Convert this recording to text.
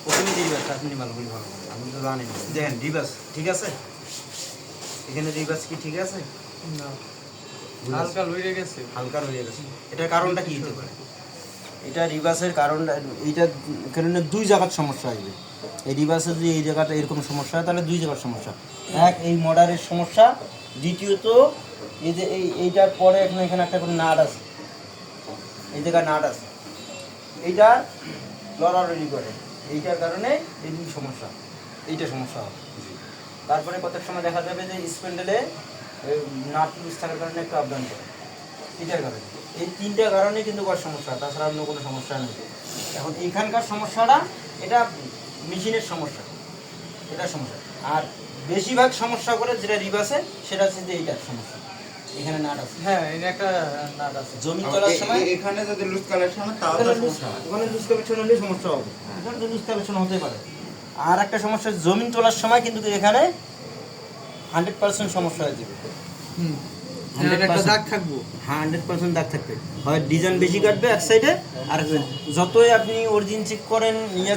প্রথমে রিভার্স আপনি ভালো করে ভালো করে আমি তো জানি না। দেখেন রিভার্স ঠিক আছে, এখানে রিভার্স কি ঠিক আছে? না, হালকা লইরে গেছে। হালকা রয়ে গেছে। এটার কারণটা কি হতে পারে? এটা রিভার্সের কারণটা, এইটা কারণে দুই জায়গার সমস্যা আসবে। এই রিভার্সে যদি এই জায়গাটা এরকম সমস্যা হয় তাহলে দুই জায়গার সমস্যা। এক, এই মডারের সমস্যা। দ্বিতীয়ত এই যে এইটার পরে এখানে একটা করে নাট আছে, এই জায়গায় নাট আছে, এইটা লড়ালড়ি করে, এইটার কারণে এই দুই সমস্যা, এইটা সমস্যা হবে। তারপরে কতক সময় দেখা যাবে যে স্প্যান্ডেলে নাট লুজ থাকার কারণে একটু আপ ডাউন করে, এটার কারণে। এই তিনটা কারণে কিন্তু কর সমস্যা, তাছাড়া অন্য কোনো সমস্যা নেই। এখন এইখানকার সমস্যাটা এটা মেশিনের সমস্যা, এটা সমস্যা। আর বেশিরভাগ সমস্যা করে যেটা রিভার্সে সেটা হচ্ছে যে এইটার সমস্যা, এখানে নাট আছে। হ্যাঁ, এই একটা নাট আছে। জমি তোলার সময় এখানে যদি লুজ কালেকশন হয় তাহলে সমস্যা হয়। ওখানে লুজ কালেকশন হলে সমস্যা হবে, এখানে তো লুজ কালেকশন হতে পারে। আর একটা সমস্যা, জমিন তোলার সময় কিন্তু এখানে 100% সমস্যা হয়ে যাবে। হুম, 100% একটা দাগ থাকবো। 100% দাগ থাকবে, হয় ডিজাইন বেশি কাটবে এক সাইডে, আর যতই আপনি অরিজিন চেক করেন